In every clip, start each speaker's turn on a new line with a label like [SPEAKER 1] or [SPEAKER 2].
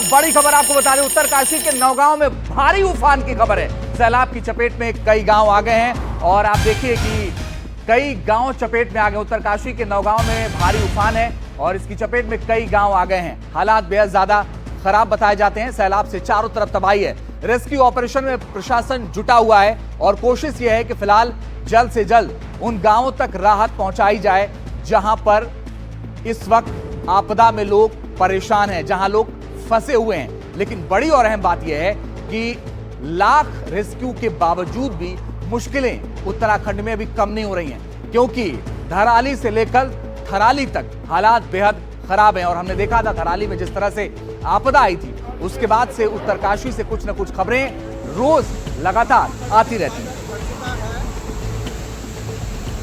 [SPEAKER 1] बड़ी खबर आपको बता दें, उत्तरकाशी के नौगांव में भारी उफान की खबर है। सैलाब की चपेट में कई गांव आ गए हैं और आप देखिए कि कई गांव चपेट में आ गए। उत्तरकाशी के नौगांव में भारी उफान है और इसकी चपेट में कई गांव आ गए हैं। हालात बेहद ज्यादा खराब बताए जाते हैं। सैलाब से चारों तरफ तबाही है। रेस्क्यू ऑपरेशन में प्रशासन जुटा हुआ है और कोशिश यह है कि फिलहाल जल्द से जल्द उन गांवों तक राहत पहुंचाई जाए जहां पर इस वक्त आपदा में लोग परेशान हैं, जहां लोग फंसे हुए हैं। लेकिन बड़ी और अहम बात यह है कि लाख रेस्क्यू के बावजूद भी मुश्किलें उत्तराखंड में अभी कम नहीं हो रही हैं, क्योंकि धराली से लेकर थराली तक हालात बेहद खराब हैं। और हमने देखा था थराली में जिस तरह से आपदा आई थी, उसके बाद से उत्तरकाशी से कुछ न कुछ खबरें रोज लगातार आती रहती हैं।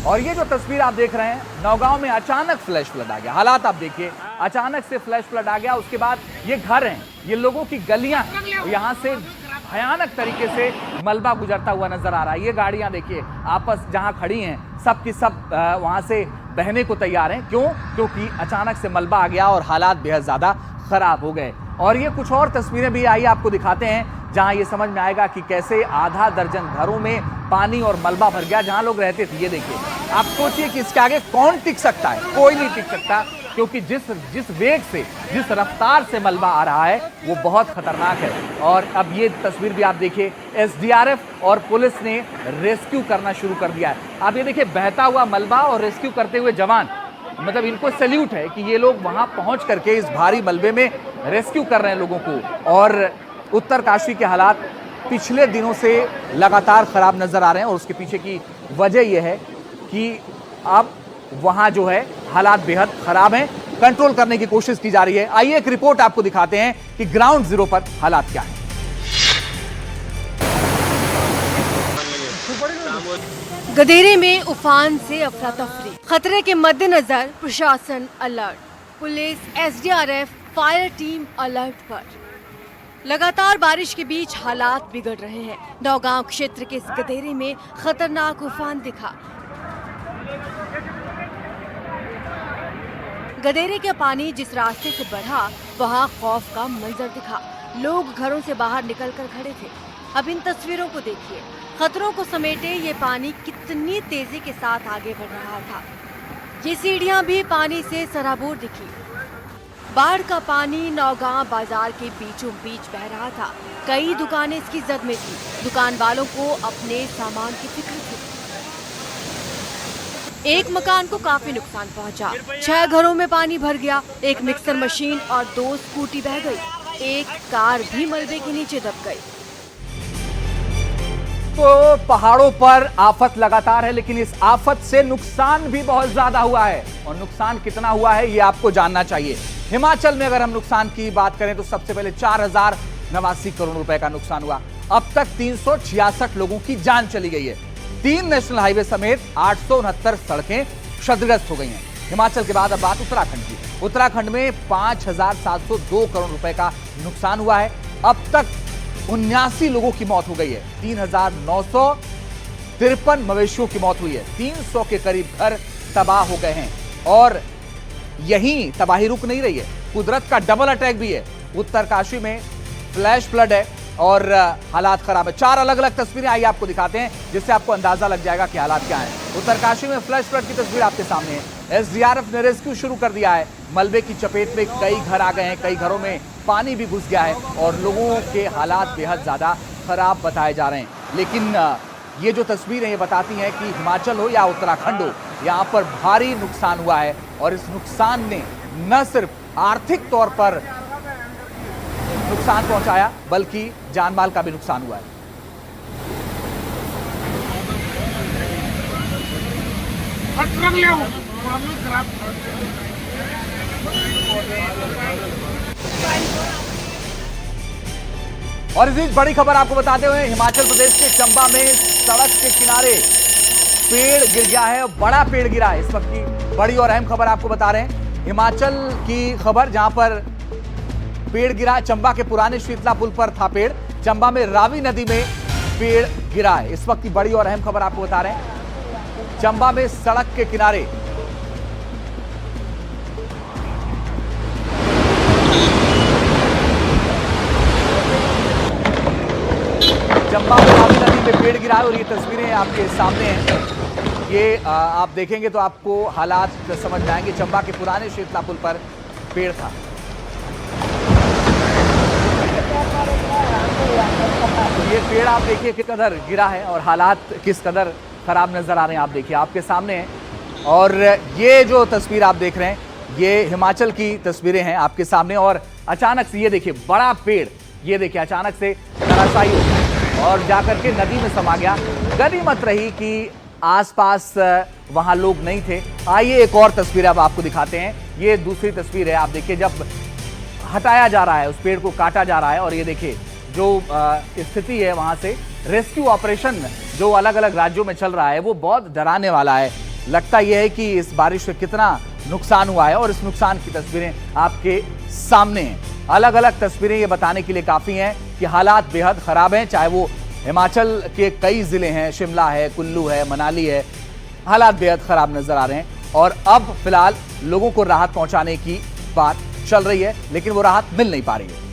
[SPEAKER 1] और ये जो तस्वीर आप देख रहे हैं, नौगांव में अचानक फ्लैश फ्लड आ गया। हालात आप देखिए, अचानक से फ्लैश फ्लड आ गया। उसके बाद ये घर हैं, ये लोगों की गलियां हैं, यहां से भयानक तरीके से मलबा गुजरता हुआ नजर आ रहा है। ये गाड़ियां देखिए आपस जहां खड़ी हैं, सब की सब वहां से बहने को तैयार हैं। क्यों? क्योंकि अचानक से मलबा आ गया और हालात बेहद ज्यादा खराब हो गए। और ये कुछ और तस्वीरें भी आई आपको दिखाते हैं, जहां ये समझ में आएगा कि कैसे आधा दर्जन घरों में पानी और मलबा भर गया जहां लोग रहते थे। ये देखिए, आप सोचिए कि इसके आगे कौन टिक सकता है? कोई नहीं टिक सकता, क्योंकि जिस वेग से, जिस रफ्तार से मलबा आ रहा है वो बहुत खतरनाक है। और अब ये तस्वीर भी आप देखिए, एसडीआरएफ और पुलिस ने रेस्क्यू करना शुरू कर दिया है। आप ये देखिए, बहता हुआ मलबा और रेस्क्यू करते हुए जवान, मतलब इनको सैल्यूट है कि ये लोग वहां पहुंच करके इस भारी मलबे में रेस्क्यू कर रहे हैं लोगों को। और उत्तरकाशी के हालात पिछले दिनों से लगातार खराब नजर आ रहे हैं और उसके पीछे की वजह यह है कि अब वहां जो है हालात बेहद खराब हैं। कंट्रोल करने की कोशिश की जा रही है। आइए एक रिपोर्ट आपको दिखाते हैं कि ग्राउंड जीरो पर हालात क्या है।
[SPEAKER 2] गदेरे में उफान से अफरा तफरी, खतरे के मद्देनजर प्रशासन alert, police, SDRF, fire team alert पर। लगातार बारिश के बीच हालात बिगड़ रहे हैं। नौगांव क्षेत्र के इस गदेरे में खतरनाक उफान दिखा। गदेरे का पानी जिस रास्ते से बढ़ा, वहां खौफ का मंजर दिखा। लोग घरों से बाहर निकलकर खड़े थे। अब इन तस्वीरों को देखिए, खतरों को समेटे ये पानी कितनी तेजी के साथ आगे बढ़ रहा था। ये सीढ़ियां भी पानी से सराबोर दिखी। बाढ़ का पानी नौगांव बाजार के बीचों बीच बह रहा था। कई दुकानें इसकी जद में थी। दुकान वालों को अपने सामान की फिक्र थी। एक मकान को काफी नुकसान पहुंचा। 6 घरों में पानी भर गया। एक मिक्सर मशीन और 2 स्कूटी बह गई। एक कार भी मलबे के नीचे दब गई।
[SPEAKER 1] तो पहाड़ों पर आफत लगातार है, लेकिन इस आफत से नुकसान भी बहुत ज्यादा हुआ है। और नुकसान कितना हुआ है ये आपको जानना चाहिए। हिमाचल में अगर हम नुकसान की बात करें तो सबसे पहले 4089 करोड़ रुपए का नुकसान हुआ। अब तक 366 लोगों की जान चली गई है। 3 नेशनल हाईवे समेत 869 सड़कें क्षतिग्रस्त हो गई हैं। हिमाचल के बाद अब बात उत्तराखंड की। उत्तराखंड में 5702 करोड़ रुपए का नुकसान हुआ है। अब तक 79 लोगों की मौत हो गई है। 3953 मवेशियों की मौत हुई है। 300 के करीब घर तबाह हो गए हैं। और यहीं तबाही रुक नहीं रही है, कुदरत का डबल अटैक भी है। उत्तरकाशी में फ्लैश फ्लड है और हालात खराब है। 4 अलग अलग तस्वीरें आई आपको दिखाते हैं, जिससे आपको अंदाजा लग जाएगा कि हालात क्या हैं। उत्तरकाशी में फ्लैश फ्लड की तस्वीर आपके सामने है। एसडीआरएफ ने रेस्क्यू शुरू कर दिया है। मलबे की चपेट में कई घर आ गए हैं, कई घरों में पानी भी घुस गया है और लोगों के हालात बेहद ज्यादा खराब बताए जा रहे हैं। लेकिन ये जो तस्वीरें ये बताती हैं कि हिमाचल हो या उत्तराखंड हो, यहाँ पर भारी नुकसान हुआ है। और इस नुकसान ने न सिर्फ आर्थिक तौर पर नुकसान पहुंचाया, बल्कि जानमाल का भी नुकसान हुआ है। और इस बीच बड़ी खबर आपको बताते हुए, हिमाचल प्रदेश के चंबा में सड़क के किनारे पेड़ गिर गया है। बड़ा पेड़ गिरा है। इस वक्त की बड़ी और अहम खबर आपको बता रहे हैं। हिमाचल की खबर, जहां पर पेड़ गिरा। चंबा के पुराने शीतला पुल पर था पेड़। चंबा में रावी नदी में पेड़ गिरा है। इस वक्त की बड़ी और अहम खबर आपको बता रहे हैं। चंबा में सड़क के किनारे चंबा में रावी नदी में पेड़ गिरा है और ये तस्वीरें आपके सामने हैं। ये आप देखेंगे तो आपको हालात समझ में आएंगे। चंबा के पुराने शीतला पुल पर पेड़ था। तो ये पेड़ आप देखिए किस कदर गिरा है और हालात किस कदर खराब नजर आ रहे हैं। आप देखिए आपके सामने हैं। और ये जो तस्वीर आप देख रहे हैं ये हिमाचल की तस्वीरें हैं आपके सामने। और अचानक से ये देखिए बड़ा पेड़, ये देखिए अचानक से धराशायी हो गया और जाकर के नदी में समा गया। गनीमत रही कि आसपास वहां लोग नहीं थे। आइए एक और तस्वीर अब आपको दिखाते हैं। ये दूसरी तस्वीर है। आप देखिए जब हटाया जा रहा है, उस पेड़ को काटा जा रहा है और ये देखिए जो स्थिति है वहां से रेस्क्यू ऑपरेशन जो अलग अलग राज्यों में चल रहा है वो बहुत डराने वाला है। लगता यह है कि इस बारिश से कितना नुकसान हुआ है और इस नुकसान की तस्वीरें आपके सामने हैं। अलग अलग तस्वीरें ये बताने के लिए काफी हैं कि हालात बेहद खराब हैं। चाहे वो हिमाचल के कई जिले हैं, शिमला है, कुल्लू है, मनाली है, हालात बेहद खराब नजर आ रहे हैं। और अब फिलहाल लोगों को राहत पहुंचाने की बात चल रही है लेकिन वो राहत मिल नहीं पा रही है।